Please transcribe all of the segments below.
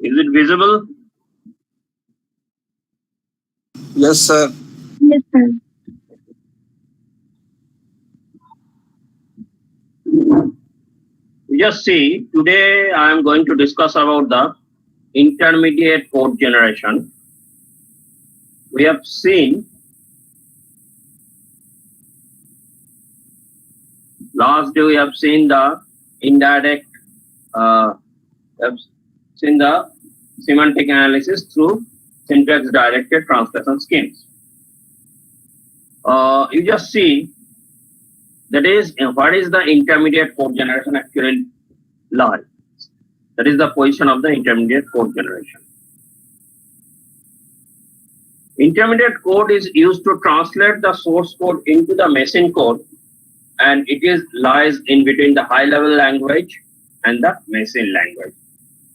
Is it visible? Yes, sir. Yes, sir. You just see, today I am going to discuss about the intermediate code generation. We have seen last day we have seen the indirect, we have seen the semantic analysis through syntax directed translation schemes. You just see that is what is the intermediate code generation actually lie. That is the position of the intermediate code generation. Intermediate code is used to translate the source code into the machine code, and it is lies in between the high level language and the machine language.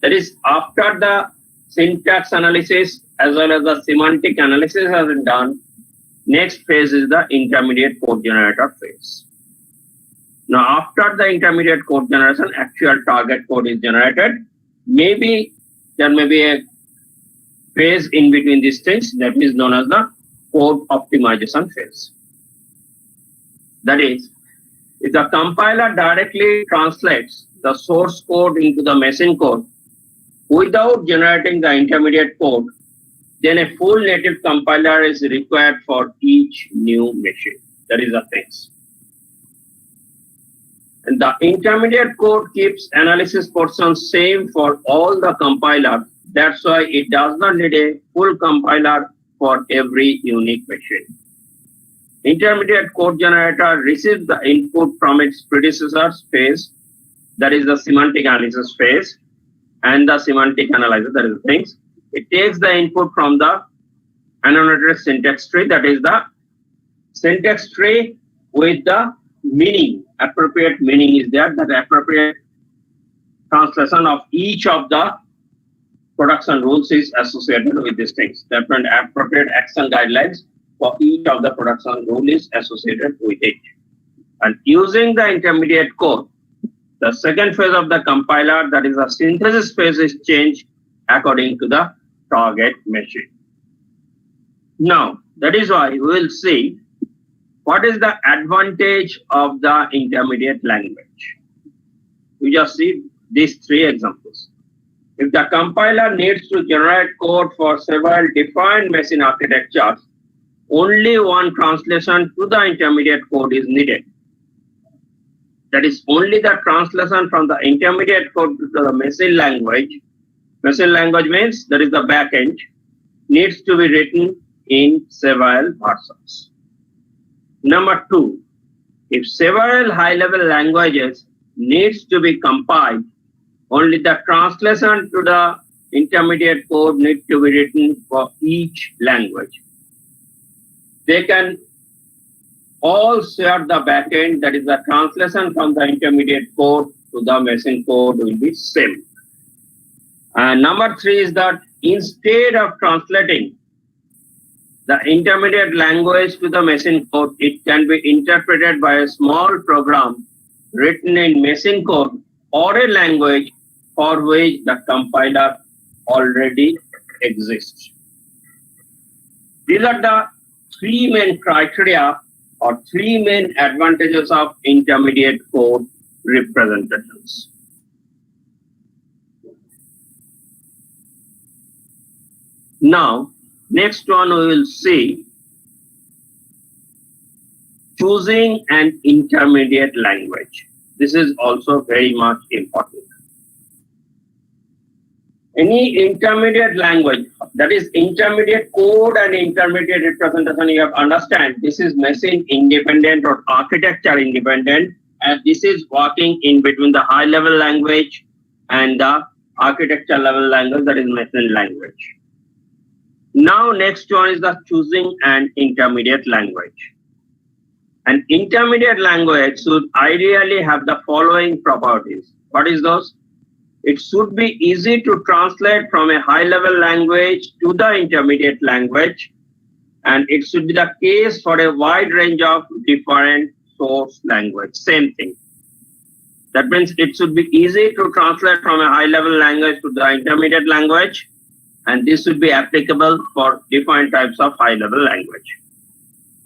That is, after the syntax analysis as well as the semantic analysis has been done, next phase is the intermediate code generator phase. Now, after the intermediate code generation, actual target code is generated. Maybe there may be a phase in between these things that is known as the code optimization phase. That is, if the compiler directly translates the source code into the machine code without generating the intermediate code, then a full native compiler is required for each new machine. That is the phase. And the intermediate code keeps analysis portion same for all the compilers. That's why it does not need a full compiler for every unique machine. Intermediate code generator receives the input from its predecessor's phase, that is the semantic analysis phase, and the semantic analysis, that is the things. It takes the input from the annotated syntax tree, that is the syntax tree with the meaning, appropriate meaning is there, that appropriate translation of each of the production rules is associated with these things. Different appropriate action guidelines for each of the production rule is associated with it. And using the intermediate code, the second phase of the compiler, that is the synthesis phase, is changed according to the target machine. Now, that is why we will see what is the advantage of the intermediate language. We just see these three examples. If the compiler needs to generate code for several defined machine architectures, only one translation to the intermediate code is needed. That is, only the translation from the intermediate code to the machine language. Machine language means that is the backend, needs to be written in several versions. Number two, if several high-level languages needs to be compiled, only the translation to the intermediate code needs to be written for each language. They can all share the backend, that is the translation from the intermediate code to the machine code will be same. And number three is that instead of translating the intermediate language to the machine code, it can be interpreted by a small program written in machine code or a language for which the compiler already exists. These are the three main criteria or three main advantages of intermediate code representations. Now, next one we will see choosing an intermediate language. This is also very much important. Any intermediate language, that is intermediate code and intermediate representation, you have to understand this is machine independent or architecture independent, and this is working in between the high level language and the architecture level language, that is machine language. Now next one is the choosing an intermediate language. An intermediate language should ideally have the following properties. What is those? It should be easy to translate from a high-level language to the intermediate language, and it should be the case for a wide range of different source language. Same thing. That means it should be easy to translate from a high-level language to the intermediate language, and this should be applicable for different types of high-level language.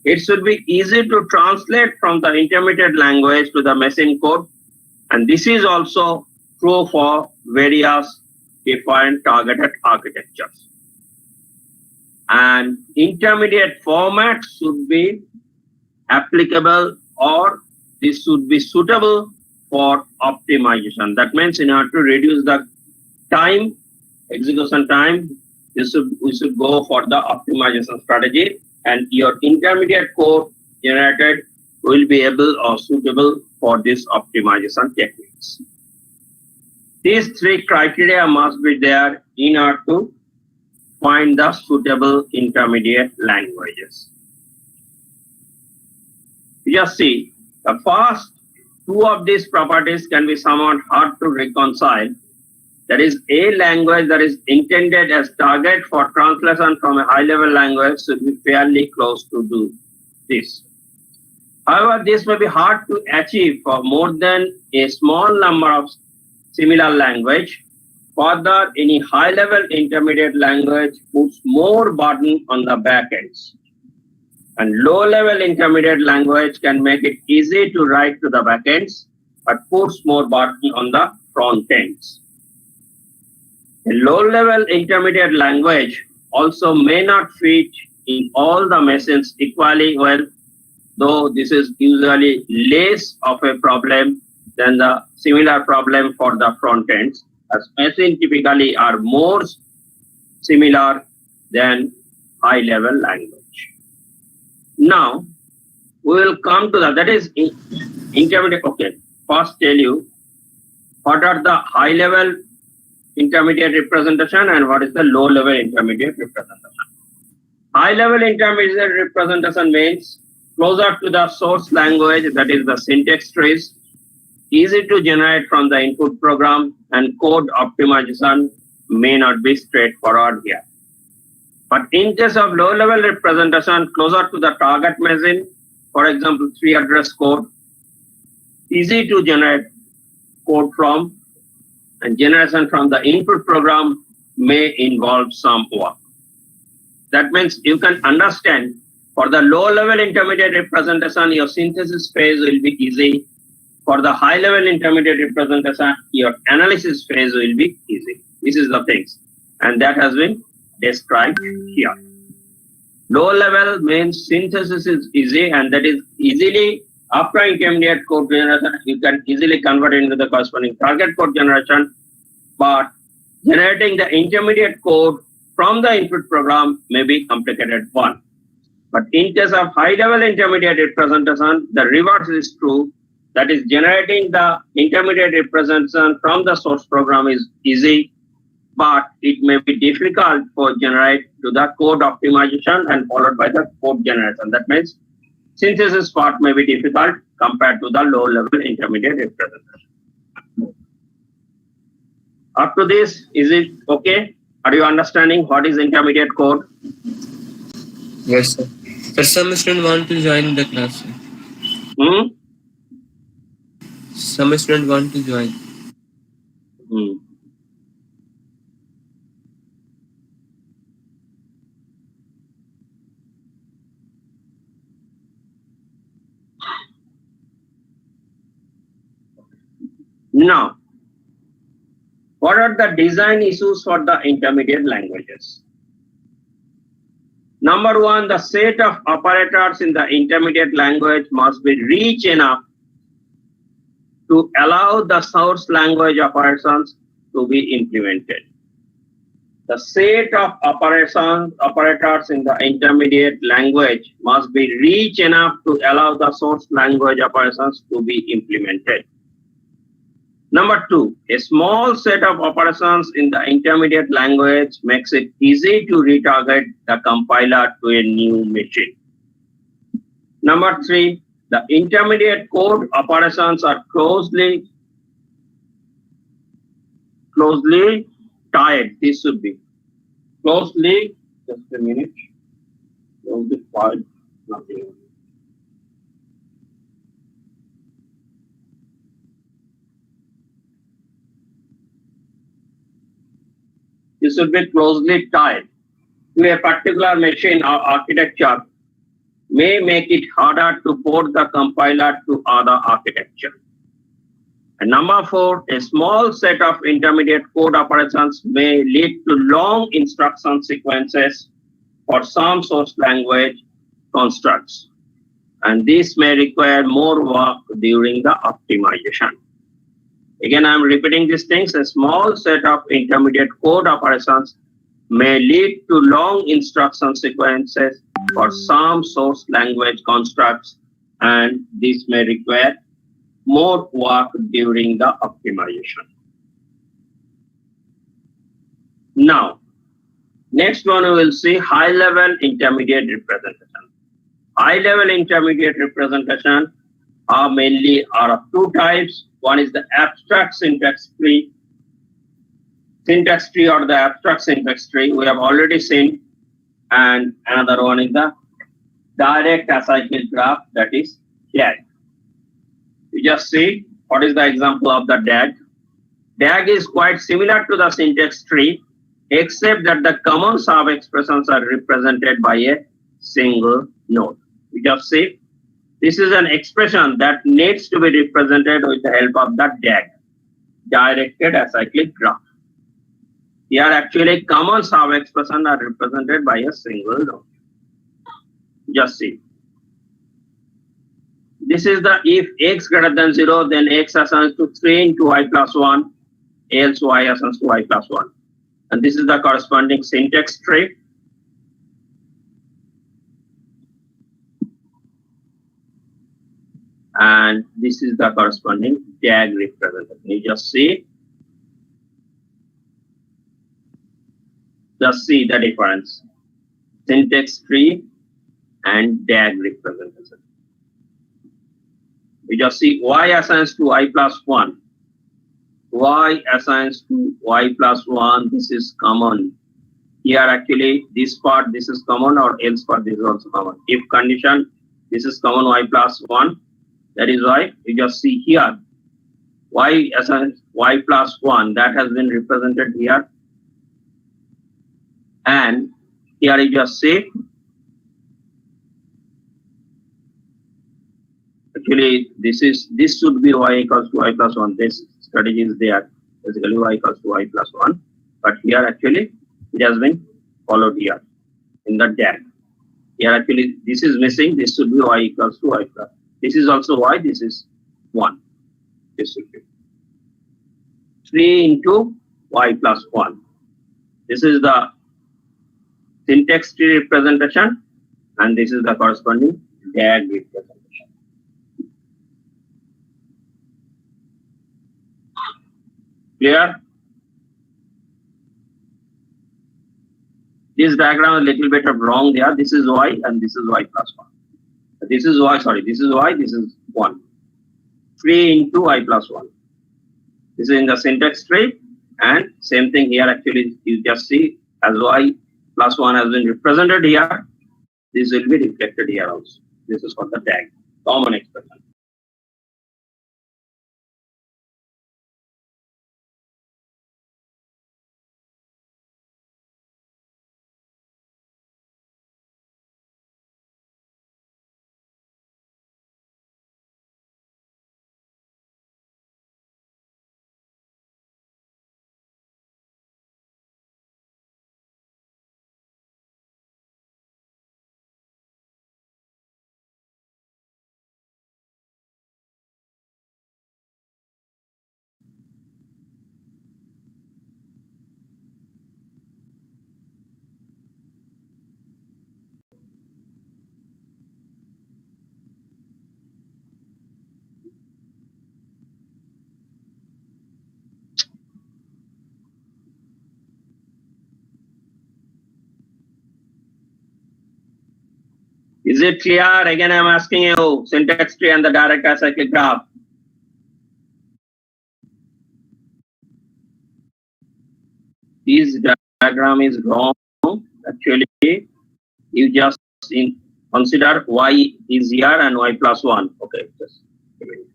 It should be easy to translate from the intermediate language to the machine code, and this is also true for various different targeted architectures. And intermediate formats should be applicable, or this should be suitable for optimization. That means in order to reduce the time, execution time, we should go for the optimization strategy, and your intermediate code generated will be able or suitable for this optimization techniques. These three criteria must be there in order to find the suitable intermediate languages. Just see, the first two of these properties can be somewhat hard to reconcile. That is, a language that is intended as target for translation from a high-level language should be fairly close to do this. However, this may be hard to achieve for more than a small number of similar language. Further, any high-level intermediate language puts more burden on the backends. And low-level intermediate language can make it easy to write to the backends, but puts more burden on the front ends. A low-level intermediate language also may not fit in all the machines equally well, though this is usually less of a problem than the similar problem for the front ends, as machines typically are more similar than high-level language. Now, we will come to that is intermediate. Okay, first tell you what are the high-level intermediate representation and what is the low-level intermediate representation. High-level intermediate representation means closer to the source language, that is the syntax trees, easy to generate from the input program, and code optimization may not be straightforward here. But in case of low-level representation closer to the target machine, for example, 3-address code, easy to generate code from, and generation from the input program may involve some work. That means you can understand for the low-level intermediate representation, your synthesis phase will be easy. For the high-level intermediate representation, your analysis phase will be easy. This is the things, and that has been described here. Low-level means synthesis is easy, and that is easily after intermediate code generation, you can easily convert into the corresponding target code generation. But generating the intermediate code from the input program may be complicated one. But in case of high-level intermediate representation, the reverse is true. That is, generating the intermediate representation from the source program is easy, but it may be difficult for generate to the code optimization and followed by the code generation. That means synthesis part may be difficult compared to the low-level intermediate representation. Up to this, is it okay? Are you understanding what is intermediate code? Yes, sir. Sir, some student want to join the class. Some student want to join. Now, what are the design issues for the intermediate languages? Number one, the set of operators in the intermediate language must be rich enough to allow the source language operations to be implemented. The set of operators in the intermediate language must be rich enough to allow the source language operations to be implemented. Number two, a small set of operations in the intermediate language makes it easy to retarget the compiler to a new machine. Number three, the intermediate code operations are closely tied. This should be closely, just a minute, nothing. this should be closely tied to a particular machine or architecture may make it harder to port the compiler to other architecture. And number 4, a small set of intermediate code operations may lead to long instruction sequences for some source language constructs. And this may require more work during the optimization. Again, I'm repeating these things. A small set of intermediate code operations may lead to long instruction sequences for some source language constructs, and this may require more work during the optimization. Now, next one we will see high-level intermediate representation. High-level intermediate representation are of two types. One is the abstract syntax tree or the abstract syntax tree we have already seen, and another one is the direct acyclic graph, that is DAG. You just see what is the example of the DAG. DAG is quite similar to the syntax tree, except that the common sub-expressions are represented by a single node. You just see, this is an expression that needs to be represented with the help of the DAG, directed acyclic graph. Here actually common sub-expressions are represented by a single node. Just see. This is the if x greater than 0, then x assigns to 3 into y plus 1, else y assigns to y plus 1. And this is the corresponding syntax tree. And this is the corresponding DAG representation. You just see the difference. Syntax tree and DAG representation. You just see y assigns to y plus 1. Y assigns to y plus 1. This is common. Here actually this part, this is common, or else part, this is also common. If condition, this is common y plus 1. That is why you just see here y assigns y plus 1, that has been represented here. And here you just see actually this should be y equals to y plus 1. This strategy is there, basically y equals to y plus 1. But here actually it has been followed here in the DAG. Here actually this is missing. This should be y equals to y plus. This is also y. This is 1. This should be 3 into y plus 1. This is the syntax tree representation, and this is the corresponding DAG representation. Clear? This diagram is a little bit of wrong there. This is y and this is y plus 1. This is y, sorry, this is y, this is 1. 3 into y plus 1. This is in the syntax tree, and same thing here actually you just see as y plus 1 has been represented here. This will be reflected here also. This is for the DAG, common expression. Is it clear? Again, I'm asking you, syntax tree and the direct acyclic graph. This diagram is wrong. Actually, you just consider y is here and y plus 1. Okay, just a minute.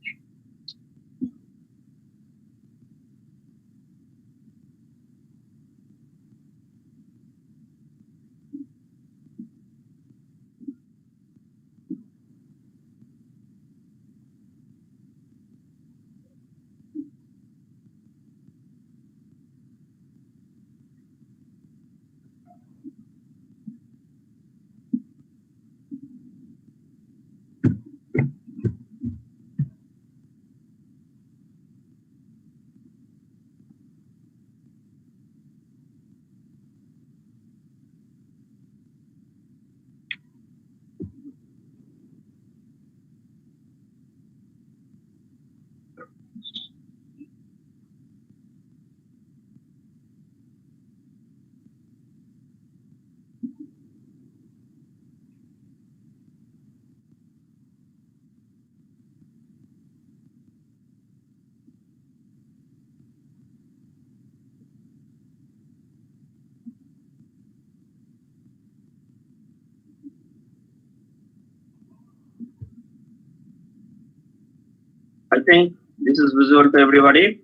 I think this is visual to everybody.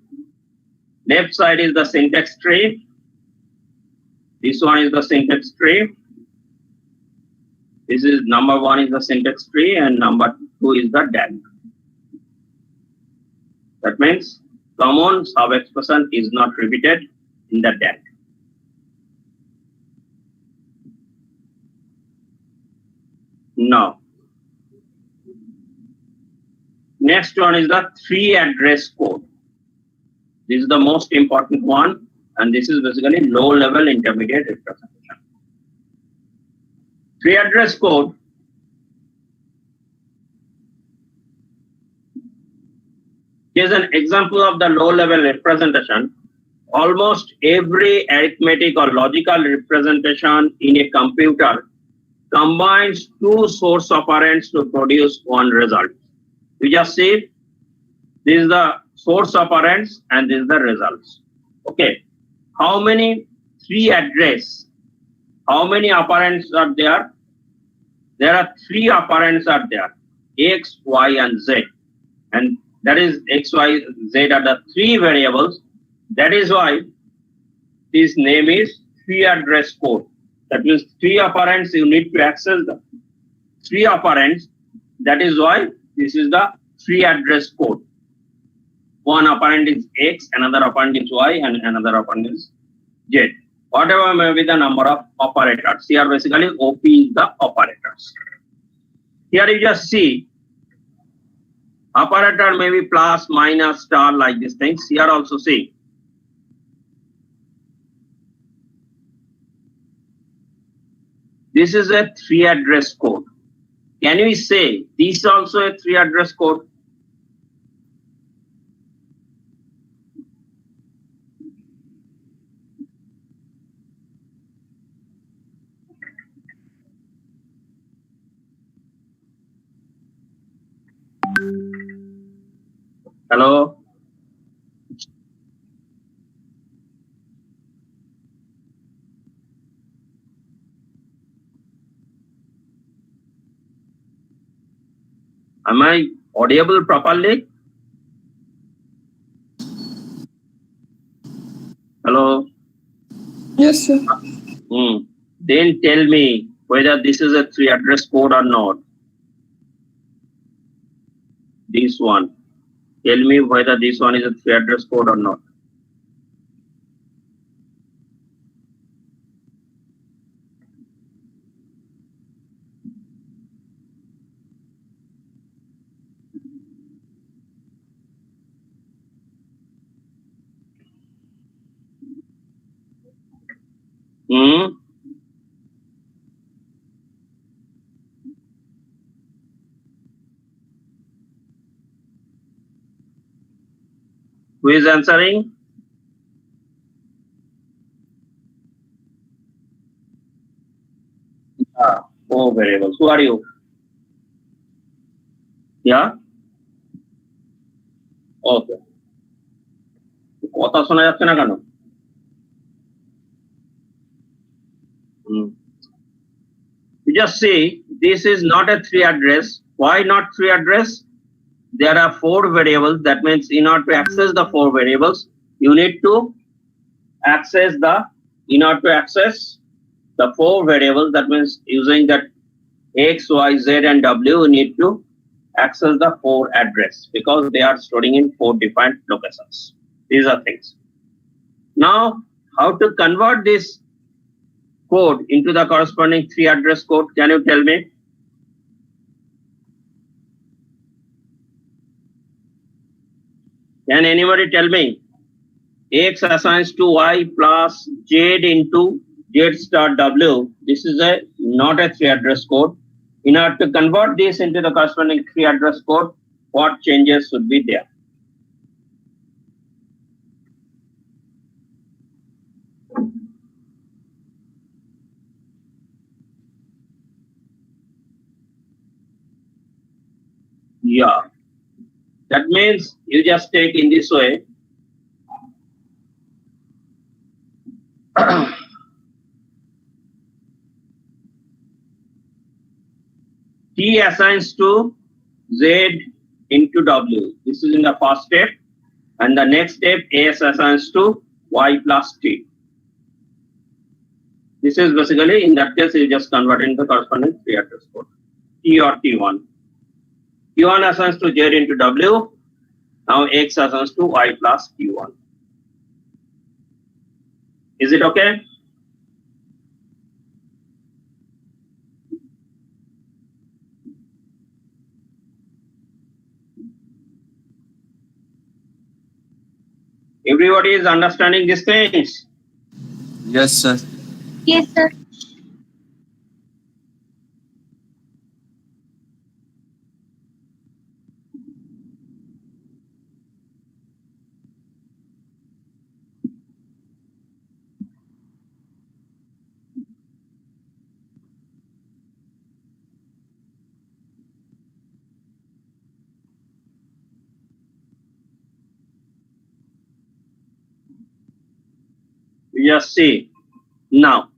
Left side is the syntax tree. This one is the syntax tree. This is number 1 is the syntax tree and number 2 is the DAG. That means common sub-expression is not repeated in the DAG. Now, next one is the 3 address code. This is the most important one, and this is basically low level intermediate representation. 3 address code is an example of the low level representation. Almost every arithmetic or logical representation in a computer combines 2 source operands to produce one result. You just see, this is the source operands and this is the results. Okay, how many 3 address? How many operands are there? There are 3 operands are there, x, y, and z, and that is x, y, z are the 3 variables. That is why this name is 3 address code. That means 3 operands you need to access the 3 operands. That is why this is the 3 address code. One operand is x, another operand is y, and another operand is z. Whatever may be the number of operators. Here basically OP is the operators. Here you just see operator may be plus, minus, star, like these things. Here also see. This is a 3 address code. Can we say this is also a 3 address code? Hello? Am I audible properly? Hello? Yes, sir. Then tell me whether this is a 3 address code or not. This one. Tell me whether this one is a 3 address code or not. Who is answering? Four variables. Who are you? Yeah? Okay. কথা শোনা যাচ্ছে না কেন? You just see, this is not a 3 address. Why not 3 address? There are 4 variables. That means in order to access the 4 variables, you need to access the 4 variables. That means using that x, y, z, and w, you need to access the 4 address because they are storing in 4 different locations. These are things. Now, how to convert this code into the corresponding 3 address code? Can you tell me? Can anybody tell me? X assigns to Y plus Z into Z star W. This is not a 3 address code. In order to convert this into the corresponding 3 address code, what changes should be there? Yeah. That means you just take in this way. T assigns to Z into W. This is in the first step. And the next step, S assigns to Y plus T. This is basically, in that case, you just convert into the corresponding 3 address code. T or T1. T1 assigns to Z into W. Now X assigns to Y plus T1. Is it okay? Everybody is understanding these things? Yes, sir. Yes, sir. Just see. Now,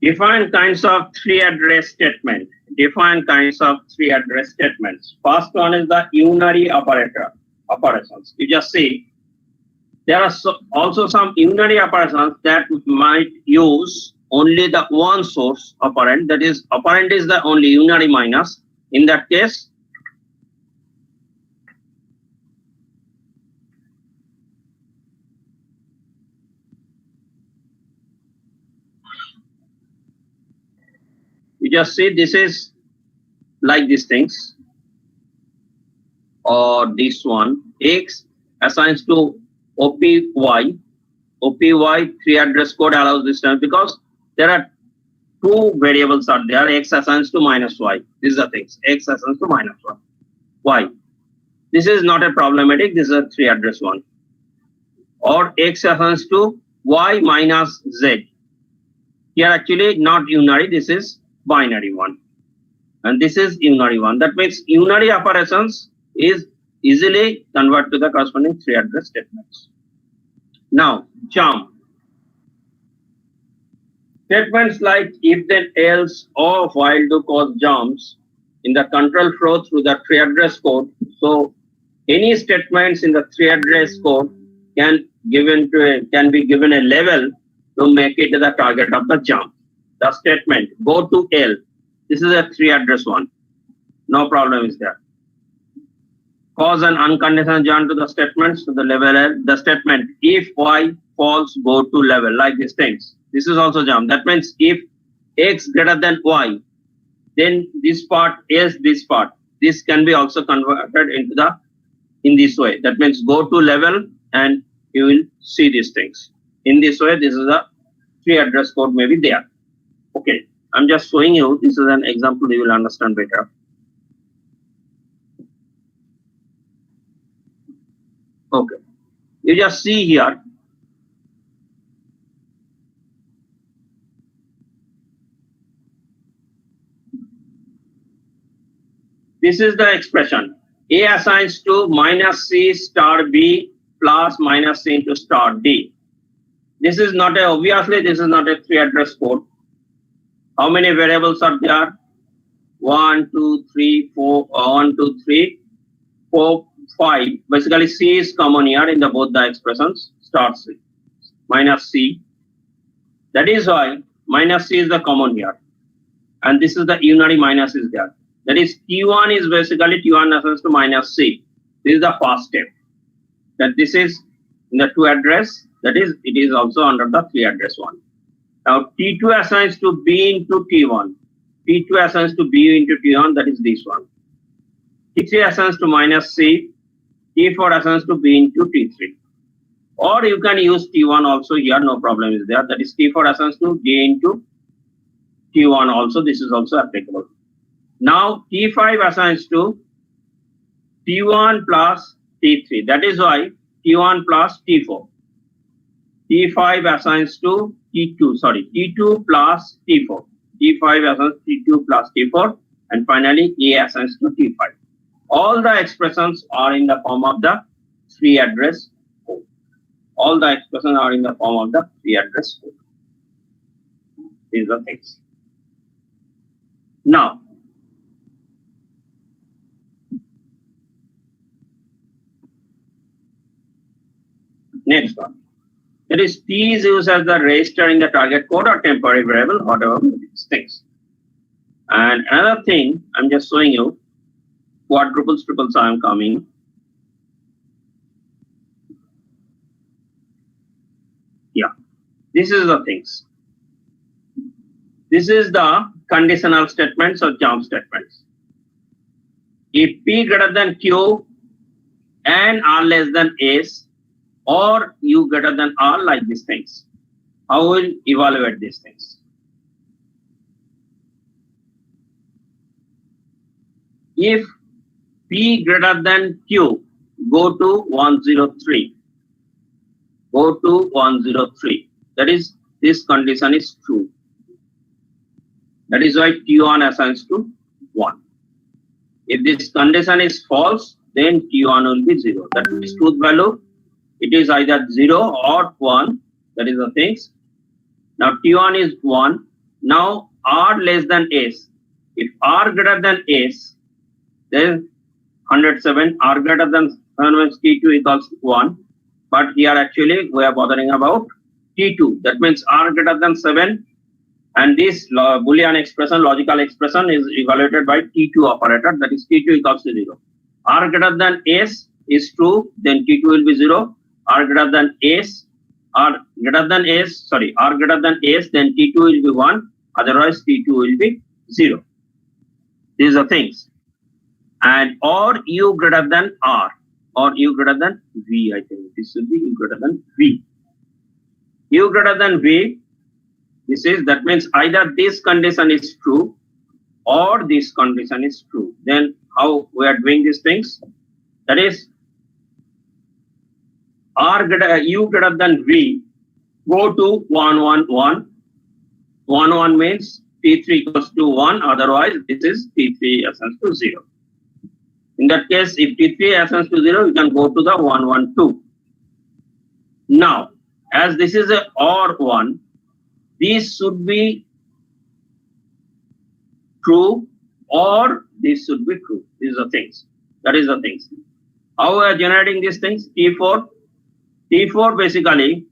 define kinds of 3 address statement. Define kinds of 3 address statements. First one is the unary operations. You just see, there are also some unary operations that might use only the one source operand. That is, operand is the only unary minus. In that case, you just see this is like these things, or this one. X assigns to OPY. OPY 3 address code allows this time because there are 2 variables are there. X assigns to minus Y. These are things. X assigns to minus Y. This is not a problematic. This is a 3 address one. Or X assigns to Y minus Z. Here actually not unary. This is binary one. And this is unary one. That means unary operations is easily convert to the corresponding 3 address statements. Now, jump. Statements like if then else or while do cause jumps in the control flow through the 3 address code. So any statements in the 3 address code can be given a level to make it the target of the jump. The statement go to L. This is a 3 address one. No problem is there. Cause an unconditional jump to the statements to the level L. The statement if Y false go to level, like these things. This is also jump. That means if X greater than Y, then this part is this part. This can be also converted into in this way. That means go to level and you will see these things. In this way, this is a 3 address code may be there. Okay, I'm just showing you. This is an example you will understand better. Okay, you just see here. This is the expression. A assigns to minus C star B plus minus C into star D. This is not obviously this is not a 3 address code. How many variables are there? 1, 2, 3, 4, 1, 2, 3, 4, 5. Basically, C is common here in both the expressions. Star C, minus C. That is why minus C is the common here. And this is the unary minus is there. That is T1 is basically T1 assigns to minus C. This is the first step. That this is in the 2 address That is, it is also under the free address one. Now T2 assigns to B into T1. T2 assigns to B into T1, that is this one. T3 assigns to minus C. T4 assigns to B into T3. Or you can use T1 also here, no problem is there. That is T4 assigns to D into T1 also. This is also applicable. Now T5 assigns to T1 plus T3. That is why T1 plus T4. T5 assigns to T2 plus T4. T5 assigns T2 plus T4. And finally, A assigns to T5. All the expressions are in the form of the free address code. All the expressions are in the form of the free address code. These are things. Now, next one. That is, T is used as the register in the target code or temporary variable, whatever these things. And another thing, I'm just showing you quadruples, triples I am coming. Yeah, this is the things. This is the conditional statements or jump statements. If P greater than Q and R less than S, or U greater than R, like these things. How will evaluate these things? If P greater than Q, go to 103. Go to 103. That is, this condition is true. That is why T1 assigns to 1. If this condition is false, then T1 will be 0. That is truth value. It is either 0 or 1. That is the things. Now T1 is 1. Now R less than S. If R greater than S, then 107. R greater than 7 means T2 equals 1. But here actually we are bothering about T2. That means R greater than 7. And this Boolean expression, logical expression is evaluated by T2 operator. That is T2 equals to 0. R greater than S is true. Then T2 will be 0. R greater than S, R greater than S, then T2 will be 1, otherwise T2 will be 0. These are things. And or U greater than R, or U greater than V, I think. This should be U greater than V. U greater than V, that means either this condition is true or this condition is true. Then how we are doing these things? That is, U greater than V, go to 111. 11 means T3 equals to 1, otherwise this is T3 assigns to 0. In that case, if T3 assigns to 0, you can go to the 112. Now, as this is a OR 1, this should be true or this should be true. These are things. That is the things. How we are generating these things? T4 basically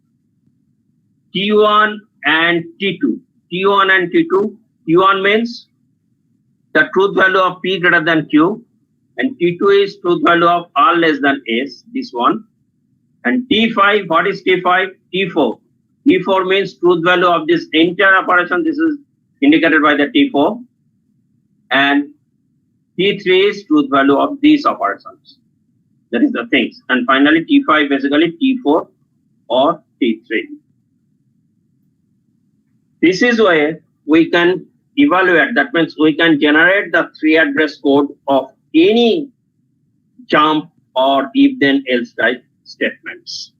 T1 and T2. T1 and T2. T1 means the truth value of P greater than Q, and T2 is truth value of R less than S, this one. And T5, what is T5? T4. T4 means truth value of this entire operation. This is indicated by the T4. And T3 is truth value of these operations. That is the things. And finally, T5 basically T4 or T3. This is where we can evaluate. That means we can generate the three address code of any jump or if then else type statements.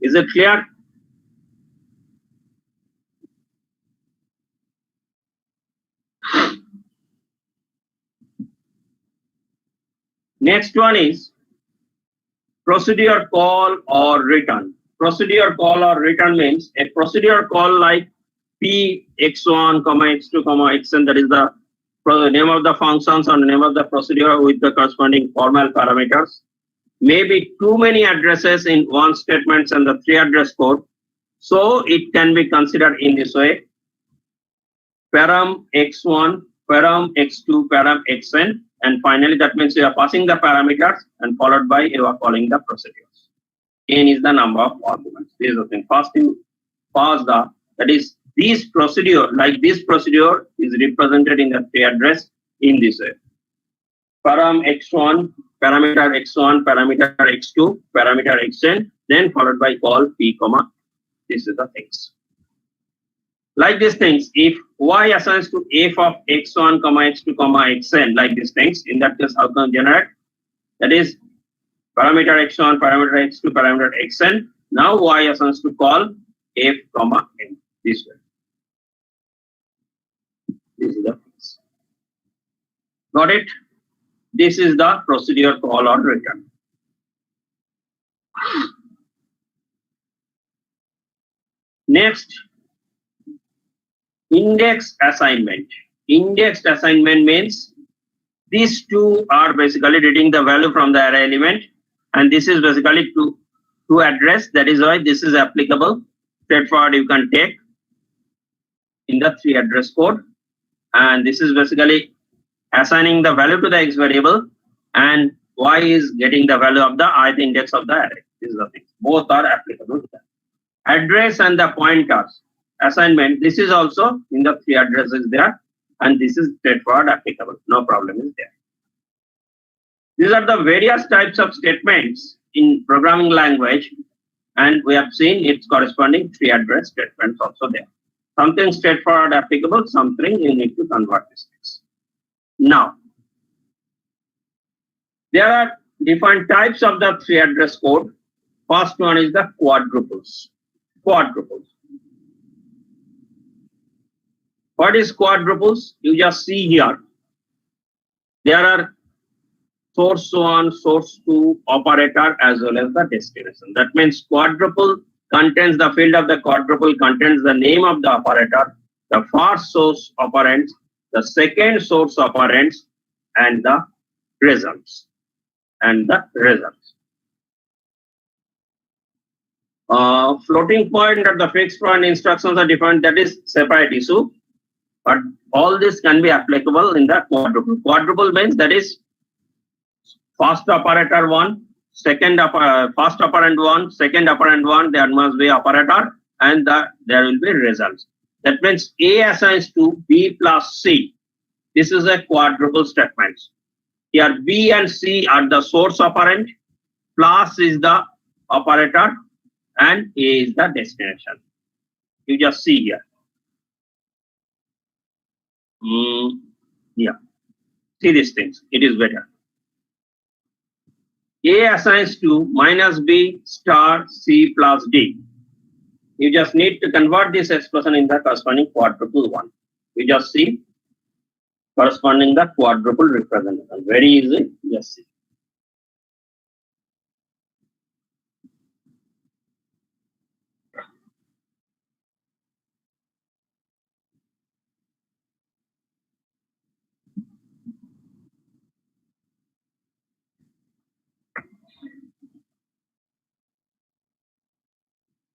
Is it clear? Next one is procedure call or return. Procedure call or return means a procedure call like P x1, x2, xn, that is the name of the functions and name of the procedure with the corresponding formal parameters. Maybe too many addresses in one statement and the three address code. So it can be considered in this way. Param x1, param x2, param xn, and finally that means you are passing the parameters and followed by you are calling the procedures. n is the number of arguments. This is the thing. First you pass the, that is this procedure, like this procedure is represented in the tree address in this way. Param x1, parameter x1, parameter x2, parameter xn, then followed by call p comma. This is the things. Like these things, if y assigns to f of x1 comma x2 comma xn, like these things, in that case how can generate? That is parameter x1, parameter x2, parameter xn. Now y assigns to call f comma n, this way. This is the things. Got it? This is the procedure call or return. Next, index assignment. Indexed assignment means these two are basically reading the value from the array element, and this is basically to address. That is why this is applicable. Straightforward you can take in the tree address code, and this is basically assigning the value to the x variable, and y is getting the value of the ith index of the array. This is the thing. Both are applicable to that. Address and the pointers assignment. This is also in the three addresses there, and this is straightforward applicable. No problem is there. These are the various types of statements in programming language, and we have seen its corresponding tree address statements also there. Something straightforward applicable, something you need to convert these things. Now, there are different types of the tree address code. First one is the quadruples. Quadruples. What is quadruples? You just see here. There are source 1, source 2, operator as well as the destination. That means quadruple contains the field of the quadruple contains the name of the operator, the first source operand, the second source operand, and the results. Floating point and the fixed point instructions are different. That is separate issue. But all this can be applicable in the quadruple. Quadruple means that is first operator 1, second first operand 1, second operand 1, there must be operator, and there will be results. That means A assigns to B plus C. This is a quadruple statement. Here B and C are the source operand, plus is the operator, and A is the destination. You just see here. Yeah. See these things. It is better. A assigns to minus B star C plus D. You just need to convert this expression in the corresponding quadruple one. You just see corresponding the quadruple representation. Very easy. Just see.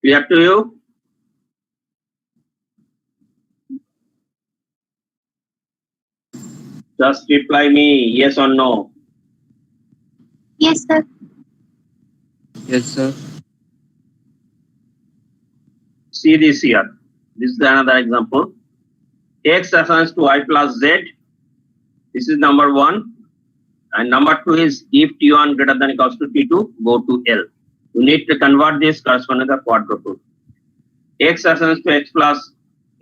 Clear to you? Just reply me yes or no. Yes, sir. Yes, sir. See this here. This is another example. X assigns to y plus z. This is number 1. And number 2 is if T1 greater than equals to T2, go to L. You need to convert this corresponding to quadruple. X assigns to x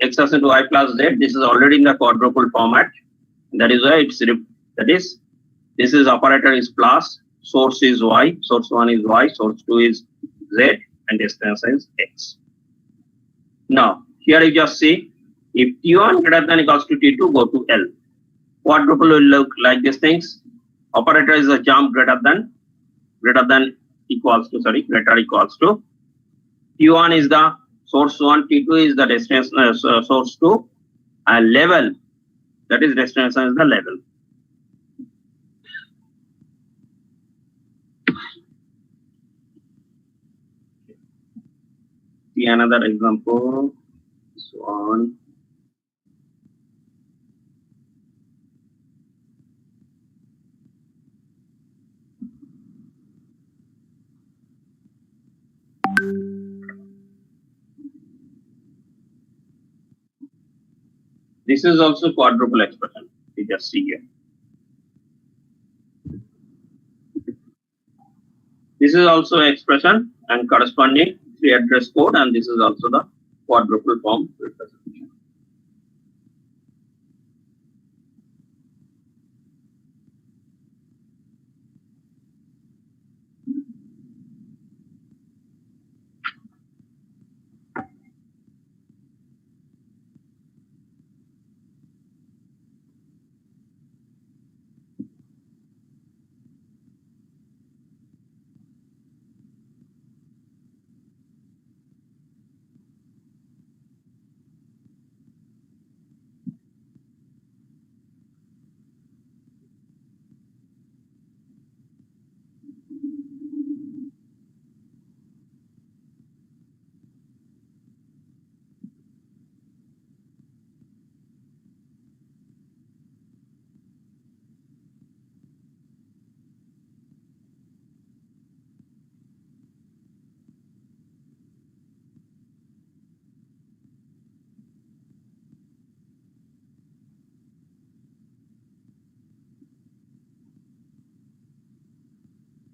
assigns to y plus z. This is already in the quadruple format. That is why it's this is operator is plus, source is y, source 1 is y, source 2 is z, and destination is x. Now here you just see if T1 greater than equals to T2, go to L. Quadruple will look like these things. Operator is a jump greater equals to T1 is the source 1, T2 is the destination source 2, and level, that is destination is the level. See another example. This one. This is also quadruple expression. You just see here. This is also expression and corresponding three address code, and this is also the quadruple form representation.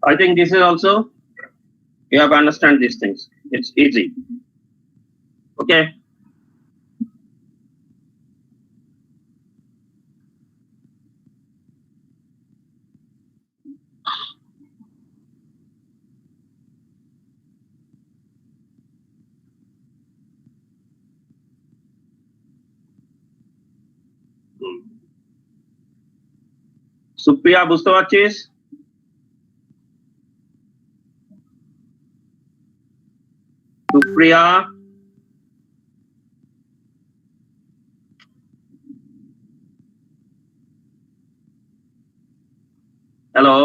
I think this is also, you have to understand these things. It's easy. Okay. Supriya বুঝতে পারছিস? Supriya, hello,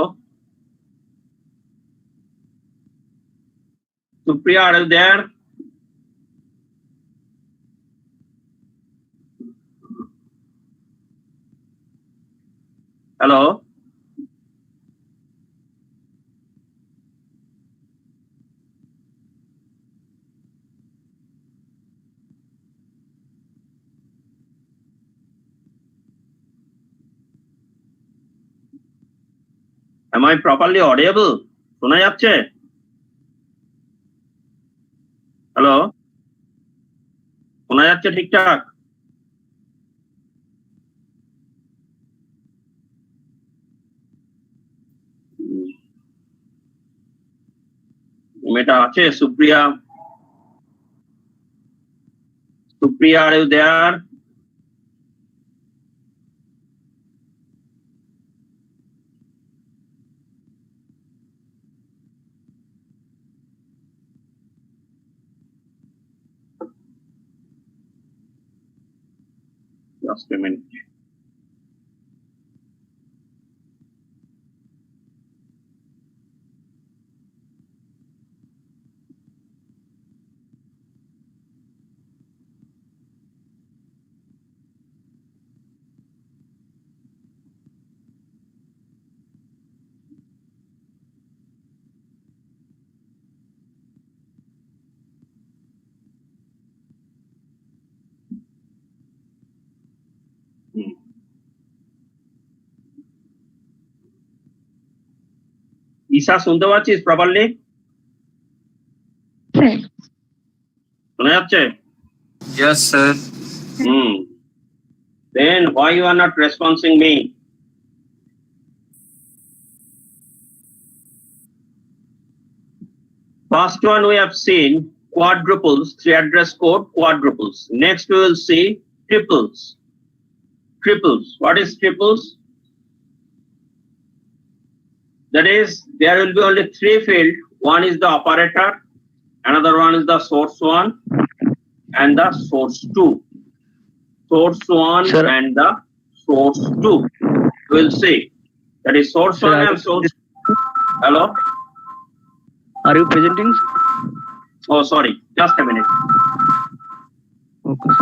Supriya, are you there? Hello. Am I properly audible? শোনা যাচ্ছে? Hello, শোনা যাচ্ছে ঠিকঠাক? মেয়েটা আছে Supriya? Supriya, are you there? Just a minute. Isha শুনতে পাচ্ছিস প্রপারলি? শোনা যাচ্ছে? Yes, sir. Then why you are not responding me? First one we have seen quadruples, three address code quadruples. Next we will see triples. Triples. What is triples? That is, there will be only three fields. One is the operator, another one is the source one, and the source two. Source one Sir. and the source two. We'll see. That is source Sir, one and source. Hello? Are you presenting? Oh, sorry. Just a minute. Okay.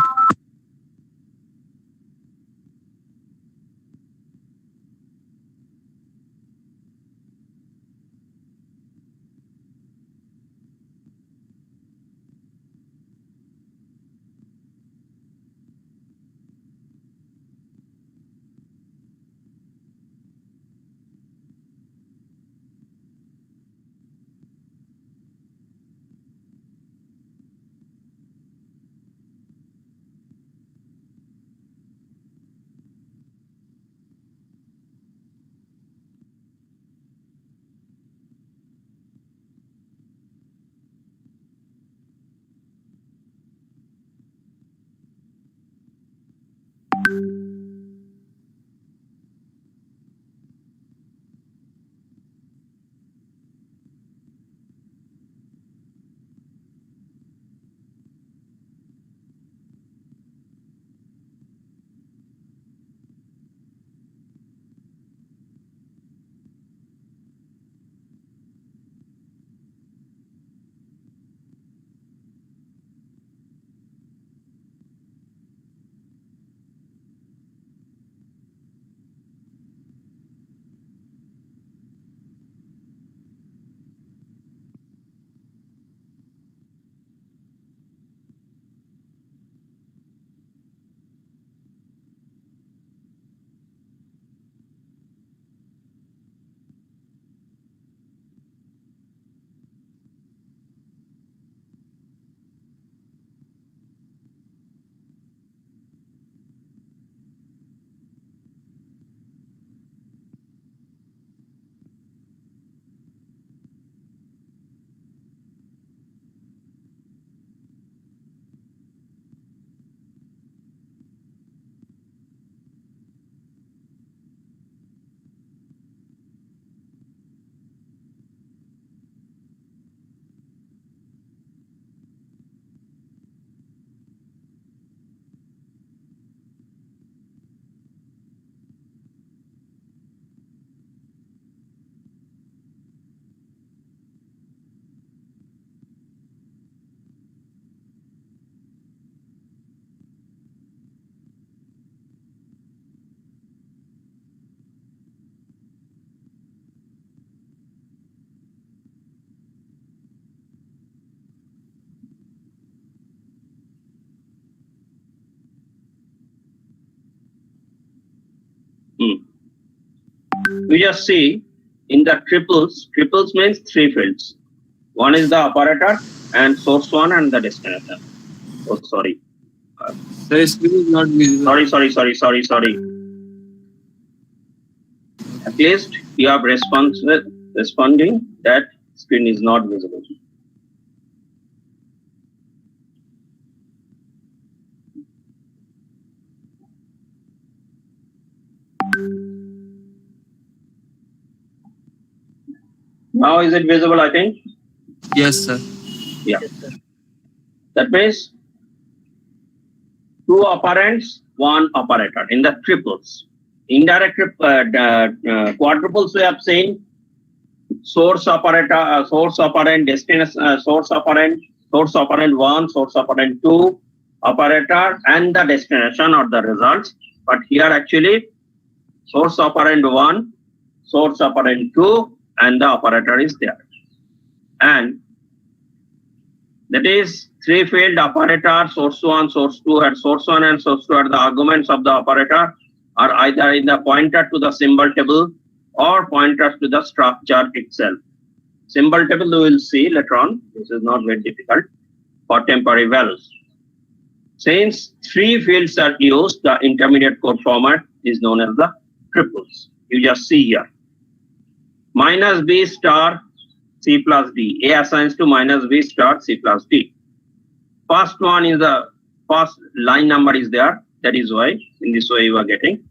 You just see in the triples, triples means three fields. One is the operator and source one and the destination. Oh, sorry. The screen is not visible. Sorry. At least you have responding that screen is not visible. Now is it visible, I think? Yes, sir. Yeah. That means two operands, one operator in the triples. Indirect quadruples we have seen source operator, source operand, destination, source operand 1, source operand 2, operator and the destination or the results. But here actually source operand 1, source operand 2 and the operator is there. And that is three field operator, source 1, source 2, and source 1 and source 2 are the arguments of the operator are either in the pointer to the symbol table or pointers to the structure itself. Symbol table we will see later on. This is not very difficult for temporary values. Since three fields are used, the intermediate code format is known as the triples. You just see here. Minus B star C plus D. A assigns to minus B star C plus D. First one is the first line number is there. That is why in this way you are getting.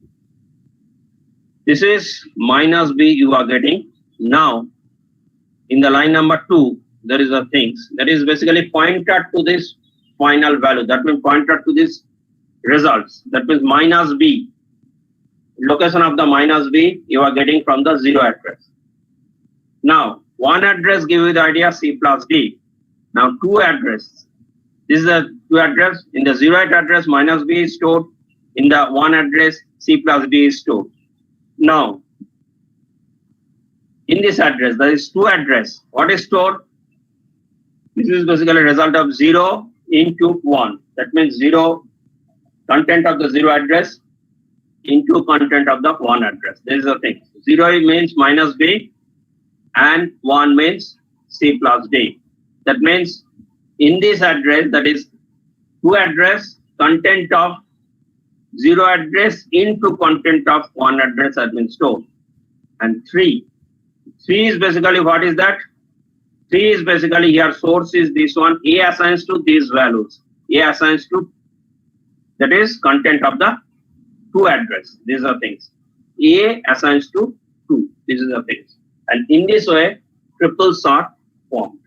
This is minus B you are getting. Now in the line number 2 there is a things that is basically pointed to this final value. That means pointed to this results. That means minus B. Location of the minus B you are getting from the 0 address. Now one address give you the idea C plus D. Now two address. This is the two address. In the 0 address minus B is stored. In the one address C plus D is stored. Now in this address there is two address. What is stored? This is basically a result of 0 into 1. That means 0 content of the 0 address into content of the 1 address. This is the thing. 0 means minus B and 1 means C plus D. That means in this address, that is 2 address, content of 0 address into content of 1 address has been stored. And 3. 3 is basically what is that? 3 is basically here source is this one. A assigns to these values. A assigns to that is content of the 2 address. These are things. A assigns to 2. These are the things. And in this way, triples are formed.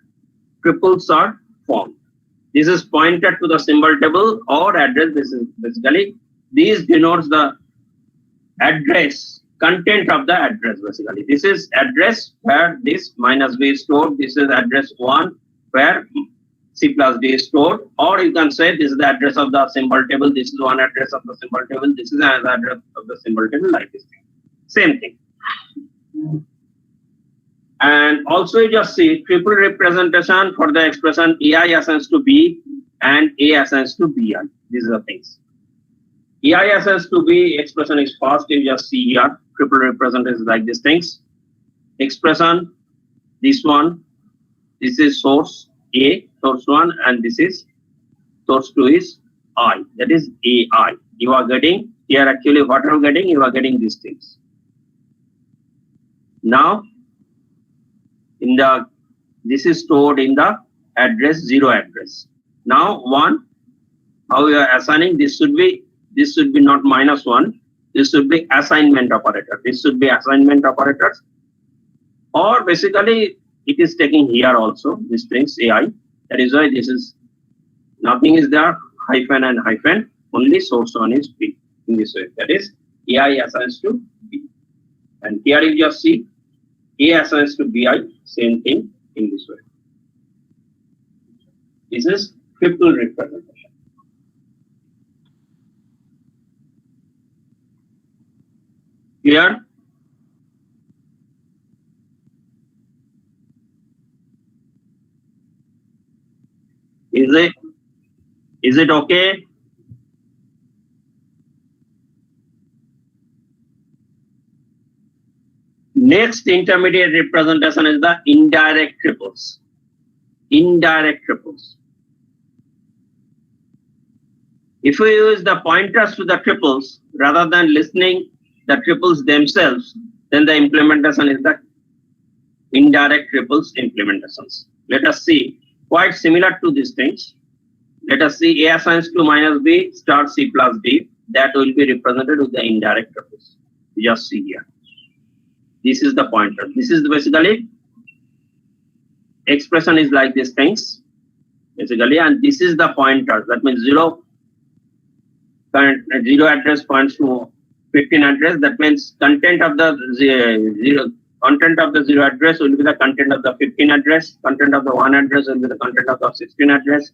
Triples are formed. This is pointed to the symbol table or address. This is basically, these denotes the address, content of the address basically. This is address where this minus B is stored. This is address 1 where C plus D is stored. Or you can say this is the address of the symbol table. This is one address of the symbol table. This is another address of the symbol table like this thing. Same thing. And also you just see triple representation for the expression AI assigns to B and A assigns to BI. These are the things. AI assigns to B expression is first. You just see here triple representation like these things. Expression, this one, this is source A, source 1, and this is source 2 is I. That is AI. You are getting here actually what are you getting? You are getting these things. Now in the this is stored in the address 0 address. Now 1, how we are assigning this should be not minus 1. This should be assignment operator. This should be assignment operators. Or basically it is taking here also this things AI. That is why this is nothing is there, hyphen and hyphen, only source 1 is B in this way. That is AI assigns to B. And here you just see A assigns to BI, same thing in this way. This is triple representation. Clear? Is it okay? Next intermediate representation is the indirect triples. Indirect triples. If we use the pointers to the triples rather than listening the triples themselves, then the implementation is the indirect triples implementations. Let us see, quite similar to these things. Let us see A assigns to minus B star C plus D. That will be represented with the indirect triples. Just see here. This is the pointer. This is basically expression is like these things basically, and this is the pointer. That means zero address points to 15 address. That means content of the zero address will be the content of the 15 address. Content of the 1 address will be the content of the 16 address.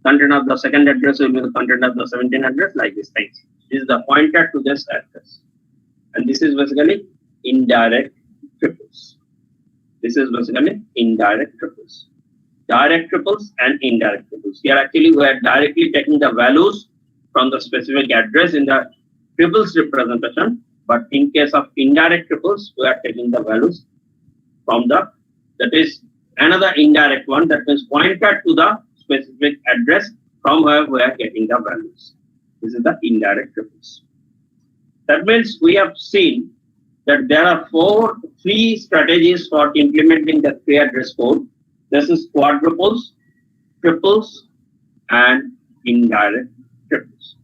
Content of the second address will be the content of the 17 address, like these things. This is the pointer to this address, and this is basically indirect triples. This is basically indirect triples. Direct triples and indirect triples. Here actually we are directly taking the values from the specific address in the triples representation, but in case of indirect triples, we are taking the values from the, that is another indirect one, that means pointer to the specific address from where we are getting the values. This is the indirect triples. That means we have seen that there are three strategies for implementing the three address code. This is quadruples, triples, and indirect triples.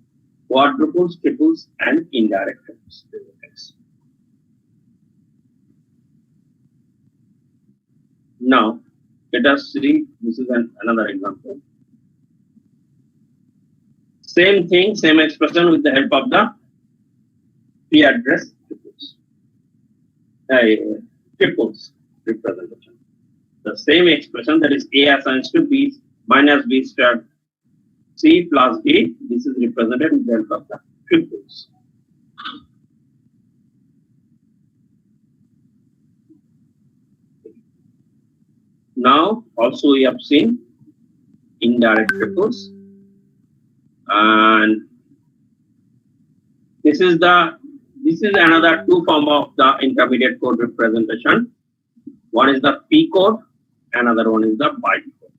Quadruples, triples, and indirect triples. Now, let us see, this is another example. Same thing, same expression with the help of the three address triples representation. The same expression, that is A assigns to B minus B star C plus D. This is represented with the help of the triples. Now also we have seen indirect triples, and this is another two form of the intermediate code representation. One is the P code, another one is the byte code.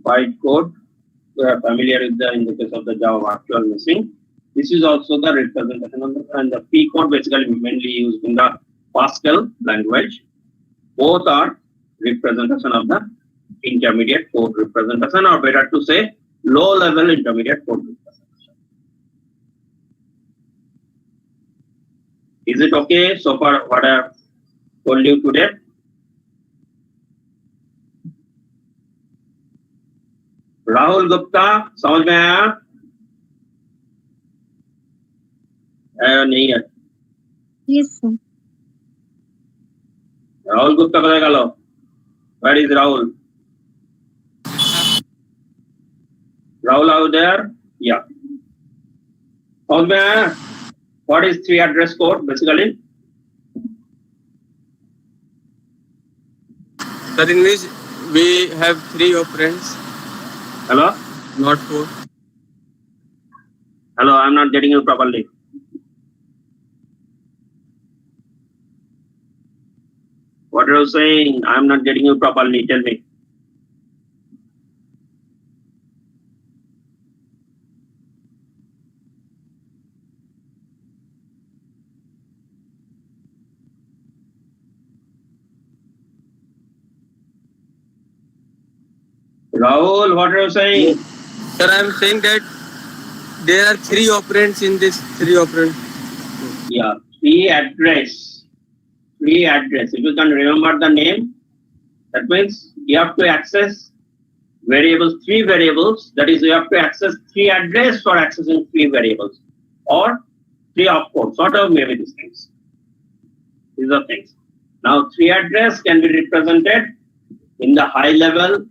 Byte code, we are familiar with in the case of the Java virtual machine. This is also the representation of and the P code basically mainly used in the Pascal language. Both are representation of the intermediate code representation, or better to say low level intermediate code representation. Is it okay so far what I have told you today? Rahul Gupta समझ में आया? नहीं है? Yes, sir. Rahul Gupta को निकालो. Where is Rahul? Rahul out there? Yeah. समझ में आया? What is three address code basically? Sir, in which we have 3 operands. Hello? Not 4. Hello, I'm not getting you properly. What are you saying? I'm not getting you properly. Tell me. Rahul, what are you saying? Sir, I am saying that there are 3 operands in this 3 operand. Yeah, three address. If you can remember the name, that means you have to access variables, 3 variables. That is, you have to access 3 address for accessing 3 variables, or 3 opcodes. Sort of maybe these things. These are things. Now, 3 address can be represented in the high level.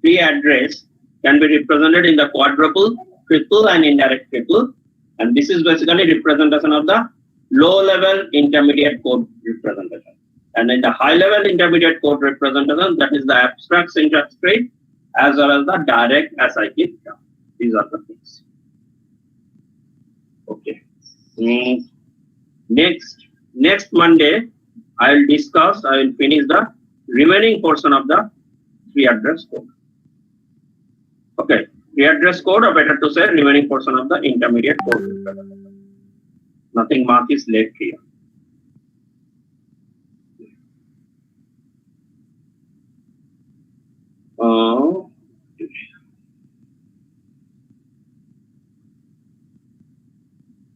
3 address can be represented in the quadruple, triple, and indirect triple. And this is basically representation of the low-level intermediate code representation. And in the high-level intermediate code representation, that is the abstract syntax tree as well as the direct acyclic term. These are the things. Okay. Next Monday, I will finish the remaining portion of the free address code. Okay. Free address code, or better to say, remaining portion of the intermediate code. Nothing much is left here.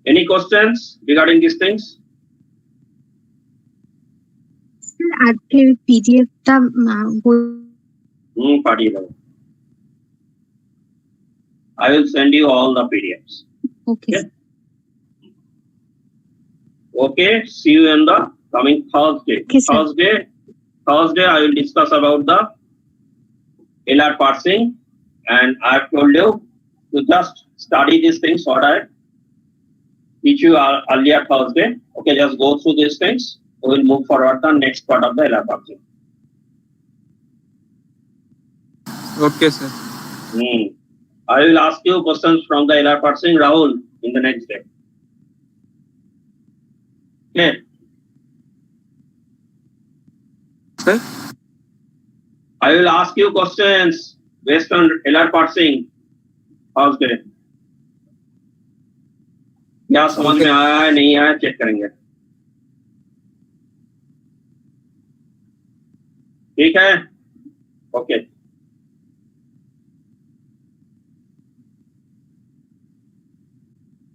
Any questions regarding these things? Sir আজকের পিডিএফটা পাঠিয়ে দেবো। I will send you all the PDFs. Okay. Okay. See you in the coming Thursday. Okay, sir. Thursday I will discuss about the LR parsing, and I have told you to just study these things what I teach you earlier Thursday. Okay, just go through these things. We will move forward the next part of the LR parsing. Okay, sir. I will ask you questions from the LR parsing, Rahul, in the next day. Okay. Sir? I will ask you questions based on LR parsing Thursday. क्या समझ में आया है नहीं आया check करेंगे. ठीक है. Okay.